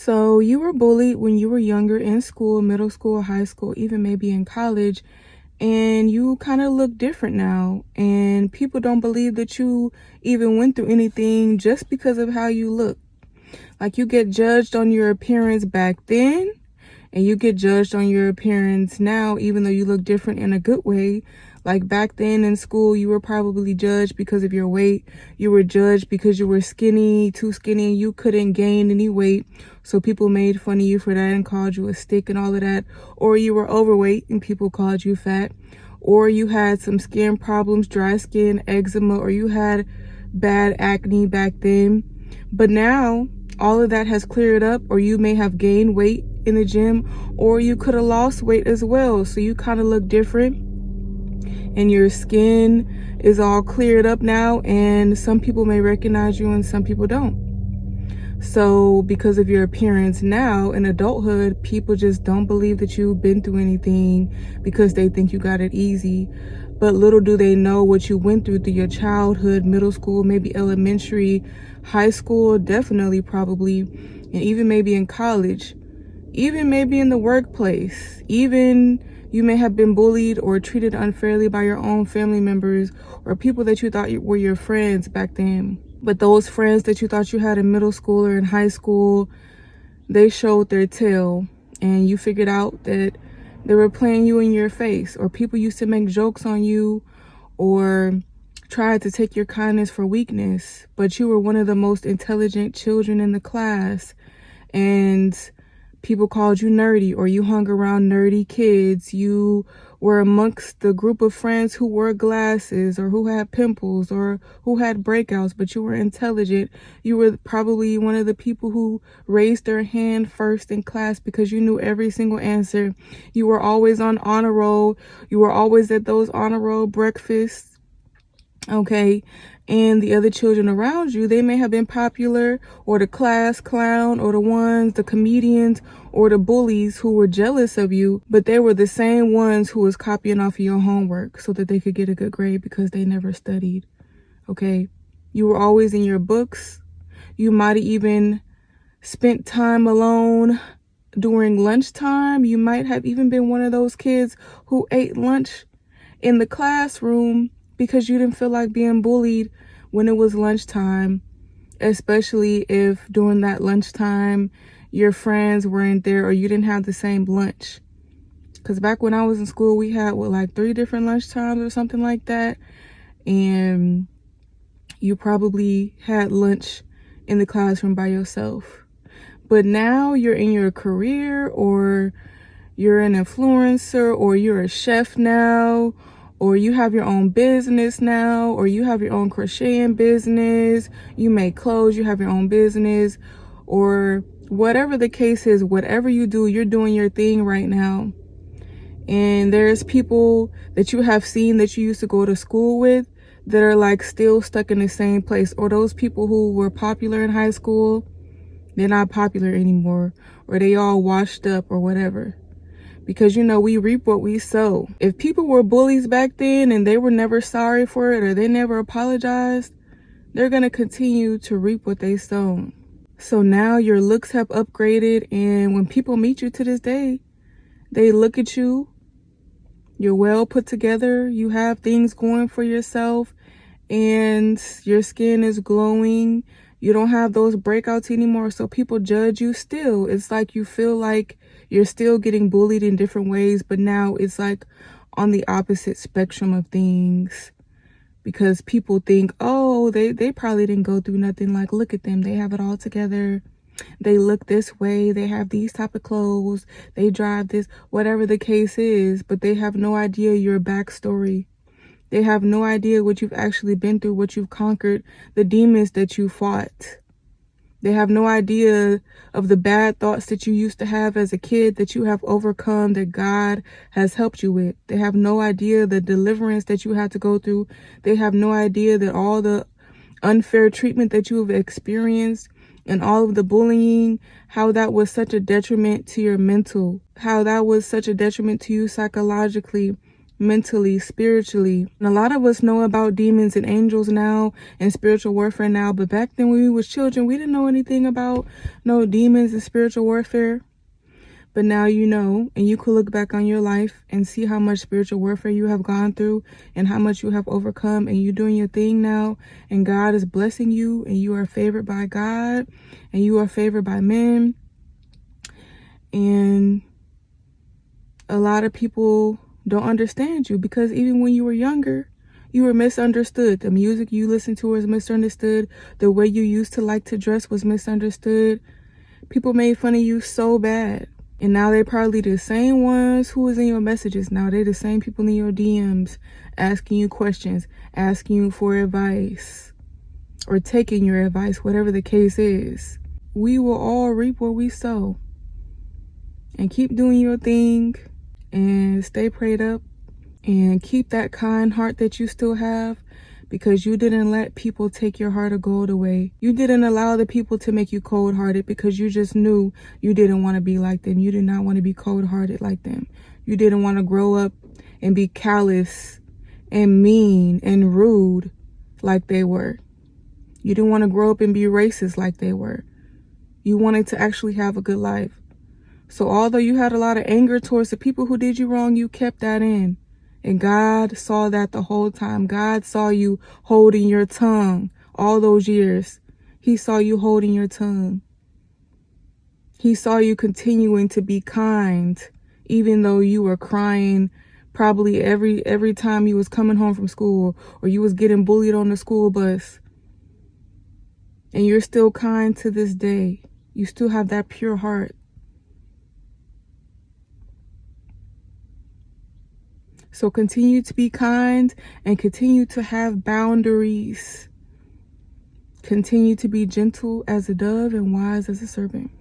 So you were bullied when you were younger in school, middle school, high school, even maybe in college, and you kind of look different now. And people don't believe that you even went through anything just because of how you look. Like you get judged on your appearance back then, and you get judged on your appearance now, even though you look different in a good way. Like back then in school, you were probably judged because of your weight. You were judged because you were skinny, too skinny, and you couldn't gain any weight. So people made fun of you for that and called you a stick and all of that. Or you were overweight and people called you fat. Or you had some skin problems, dry skin, eczema, or you had bad acne back then. But now, all of that has cleared up, or you may have gained weight in the gym, or you could have lost weight as well. So you kind of look different. And your skin is all cleared up now, and some people may recognize you and some people don't. So because of your appearance now in adulthood, people just don't believe that you've been through anything because they think you got it easy. But little do they know what you went through your childhood, middle school, maybe elementary, high school, definitely, probably, and even maybe in college, even maybe in the workplace, even you may have been bullied or treated unfairly by your own family members or people that you thought were your friends back then. But those friends that you thought you had in middle school or in high school, they showed their tail, and you figured out that they were playing you in your face, or people used to make jokes on you or tried to take your kindness for weakness. But you were one of the most intelligent children in the class, and people called you nerdy, or you hung around nerdy kids. You were amongst the group of friends who wore glasses or who had pimples or who had breakouts, but you were intelligent. You were probably one of the people who raised their hand first in class because you knew every single answer. You were always on honor roll. You were always at those honor roll breakfasts. Okay. And the other children around you, they may have been popular, or the class clown, or the comedians, or the bullies who were jealous of you, but they were the same ones who was copying off of your homework so that they could get a good grade because they never studied. Okay. You were always in your books. You might have even spent time alone during lunchtime. You might have even been one of those kids who ate lunch in the classroom because you didn't feel like being bullied when it was lunchtime, especially if during that lunchtime your friends weren't there or you didn't have the same lunch. Because back when I was in school, we had like 3 different lunchtimes or something like that, and you probably had lunch in the classroom by yourself. But now you're in your career, or you're an influencer, or you're a chef now, or you have your own business now, or you have your own crocheting business, you make clothes, you have your own business, or whatever the case is, whatever you do, you're doing your thing right now. And there's people that you have seen that you used to go to school with that are like still stuck in the same place, or those people who were popular in high school, they're not popular anymore, or they all washed up or whatever. Because, we reap what we sow. If people were bullies back then and they were never sorry for it, or they never apologized, they're going to continue to reap what they sown. So now your looks have upgraded, and when people meet you to this day, they look at you, you're well put together, you have things going for yourself, and your skin is glowing. You don't have those breakouts anymore, so people judge you still. It's like you feel like you're still getting bullied in different ways, but now it's like on the opposite spectrum of things, because people think, oh, they probably didn't go through nothing. Like, look at them, they have it all together. They look this way, they have these type of clothes, they drive this, whatever the case is, but they have no idea your backstory. They have no idea what you've actually been through, what you've conquered, the demons that you fought. They have no idea of the bad thoughts that you used to have as a kid that you have overcome, that God has helped you with. They have no idea the deliverance that you had to go through. They have no idea that all the unfair treatment that you have experienced and all of the bullying, how that was such a detriment to your mental, how that was such a detriment to you psychologically, mentally, spiritually. And a lot of us know about demons and angels now and spiritual warfare now, but back then when we was children, we didn't know anything about no demons and spiritual warfare. But now you know, and you could look back on your life and see how much spiritual warfare you have gone through and how much you have overcome, and you doing your thing now, and God is blessing you, and you are favored by God, and you are favored by men. And a lot of people don't understand you because even when you were younger, you were misunderstood. The music you listened to was misunderstood. The way you used to like to dress was misunderstood. People made fun of you so bad. And now they probably the same ones who was in your messages. Now they the same people in your DMs asking you questions, asking you for advice, or taking your advice, whatever the case is. We will all reap what we sow. And keep doing your thing and stay prayed up and keep that kind heart that you still have, because you didn't let people take your heart of gold away. You didn't allow the people to make you cold-hearted because you just knew you didn't want to be like them. You did not want to be cold-hearted like them. You didn't want to grow up and be callous and mean and rude like they were. You didn't want to grow up and be racist like they were. You wanted to actually have a good life. So although you had a lot of anger towards the people who did you wrong, you kept that in. And God saw that the whole time. God saw you holding your tongue all those years. He saw you holding your tongue. He saw you continuing to be kind, even though you were crying probably every time you was coming home from school, or you was getting bullied on the school bus. And you're still kind to this day. You still have that pure heart. So continue to be kind and continue to have boundaries. Continue to be gentle as a dove and wise as a serpent.